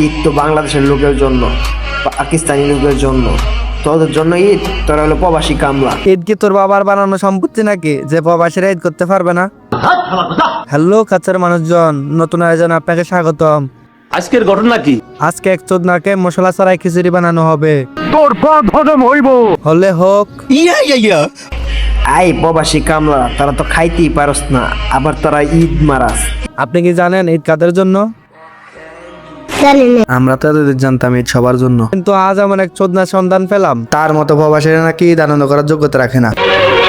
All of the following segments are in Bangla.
ঈদ তো বাংলাদেশের লোকের জন্য, পাকিস্তানি লোকের জন্য, তোদের জন্য ঈদ। তোরা হলো প্রবাসী কামলা। ঈদ কি তোর বাবার বানানো সম্পত্তি নাকি যে প্রবাসীরা ঈদ করতে পারবে না? হ্যালো কাছের মানুষজন, নতুন আয়োজন আপনাকে স্বাগতম। আজকের ঘটনা কি? আজকে এক চোদনাকে মশলা ছাড়াই খিচুড়ি বানানো হবে। তোর পদ হজম হইব। হলে হোক। আই প্রবাসী কামলা, তারা তো খাইতেই পারস না, আবার তোরা ঈদ মারাস। আপনি কি জানেন ঈদ কাদের জন্য? আমরা তো এতদিন জানতাম ঈদ সবার জন্য, কিন্তু আজ এমন এক চোদনার সন্ধান পেলাম তার মতো প্রবাসীরা নাকি ঈদ আনন্দ করার যোগ্যতা রাখে না।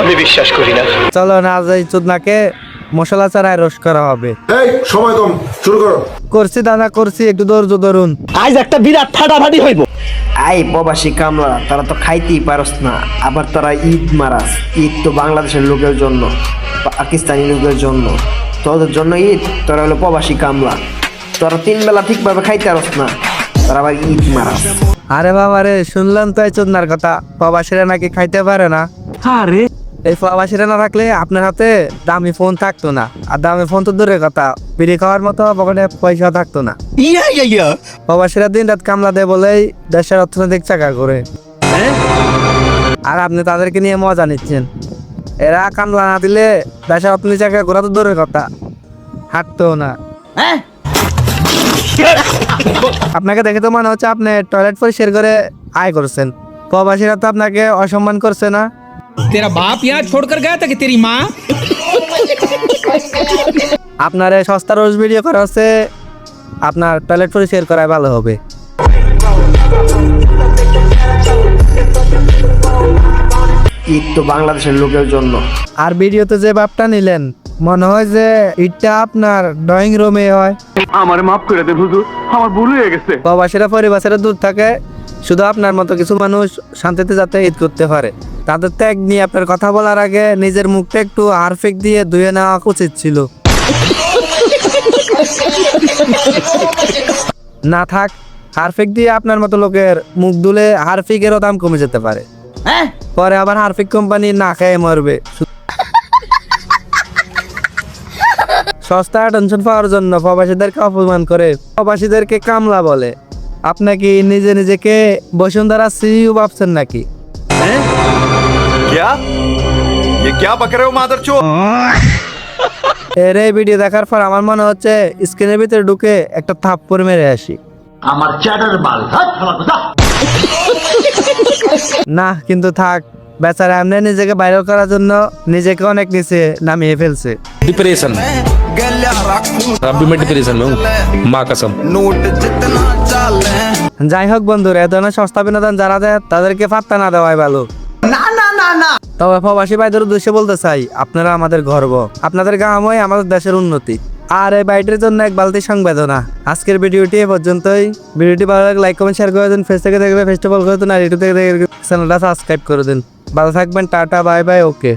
আমি বিশ্বাস করি না। চলো না, আজ এই চোদনাকে মশলা ছাড়াই রোস্ট করা হবে। এই সময় কম, শুরু করো। করছি দাদা করছি, একটু ধৈর্য ধরুন। আজ একটা বিরাট ফাটাফাটি হইব। আই প্রবাসী কামলা, তারা তো খাইতেই পারস না, আবার তোরা ঈদ মারাস। ঈদ তো বাংলাদেশের লোকের জন্য, পাকিস্তানি লোকের জন্য, তোদের জন্য ঈদ। তোরা হলো প্রবাসী কামলা, তোরা 3 বেলা ঠিকভাবে খাইতে পারস না, তোরা আবার ঈদ মারাস। আরে বাবা রে, শুনলাম তো এই চোদনার কথা, প্রবাসীরা নাকি খাইতে পারে না। আরে এই প্রবাসীরা না থাকলে আপনার হাতে দামি ফোন থাকতো না, আর দামি ফোন তো দূরের কথা, বিড়ি খাওয়ার মতো পকেটে পয়সা থাকতো না। প্রবাসীরা দিন রাত কামলা দেয় বলেই দেশের অর্থনৈতিক চাকা করে, আর আপনি তাদেরকে নিয়ে মজা নিচ্ছেন। এরা কামলা না দিলে দেশের অর্থনৈতিক চাকা ঘোরা তো দূরের কথা, হাঁটতো না। আপনাকে দেখে তো মনে হচ্ছে আপনি টয়লেট পরিষ্কার করে আয় করছেন। প্রবাসীরা তো আপনাকে অসম্মান করছে না? तेरा बाप यहाँ छोड़कर गया था कि तेरी माँ? আপনার এই সস্তা রোজ ভিডিও করা হচ্ছে, আপনার টয়লেট পরিষ্কার করায় ভালো হবে। ঈদ তো বাংলাদেশের লোকের জন্য। আর ভিডিওতে যে ভাবটা নিলেন, মনে হয় যে ইটটা আপনার ড্রয়িং রুমে হয়। আমারে মাফ করে দেন হুজুর, আমার ভুল হয়ে গেছে। প্রবাসীরা পরিবারের দূর থাকে, শুধু আপনার মতো কিছু মানুষ শান্তিতে যাতে ঈদ করতে পারে। তাদের ত্যাগ নিয়ে আপনার কথা বলার আগে নিজের মুখটা একটু হারফিক দিয়ে ধুয়ে নেওয়া উচিত ছিল। না থাক, হারফিক দিয়ে আপনার মতো লোকের মুখ ধুলে হারফিকেরও দাম কমে যেতে পারে, পরে আবার হারফিক কোম্পানি না খেয়ে মরবে। সস্তা টেনশন পাওয়ার জন্য প্রবাসীদেরকে অপমান করে, প্রবাসীদেরকে কামলা বলে। আপনি কি নিজে নিজেকে বসুন্ধরা সিইও ভাবছেন নাকি? क्या? ये क्या बक रहे हो मादरचोद? এর এই ভিডিও দেখার পর আমার মনে হচ্ছে স্ক্রিনের ভিতরে ঢুকে একটা থাপ্পড় মেরে আসি। আমার চ্যাটার বাল। না কিন্তু থাক, বেচারা এমনি নিজেকে ভাইরাল করার জন্য নিজেকে অনেক নিচে নামিয়ে ফেলছে। डिप्रेशन अभी मैं डिप्रेशन में हूँ माँ कसम। যাই হোক বন্ধুরা, এ ধরনের সস্তা বিনোদন যারা দেয় তাদেরকে পাত্তা না দেওয়াই ভালো। তবে প্রবাসী ভাইদের উদ্দেশ্যে বলতে চাই, আপনারা আমাদের গর্ব, আপনাদের গামই আমাদের দেশের উন্নতি। আর এই বাইটের জন্য এক বালতি সংবেদনা। আজকের ভিডিওটি এ পর্যন্তই। ভিডিওটি ভালো লাগলে লাইক কমেন্ট শেয়ার করে দিন। ফেস থেকে দেখলে ফেস্টিভ্যাল করে দিন, আর ইউটিউব থেকে দেখলে চ্যানেলটা সাবস্ক্রাইব করে দিন। ভালো থাকবেন, টাটা বাই বাই, ওকে।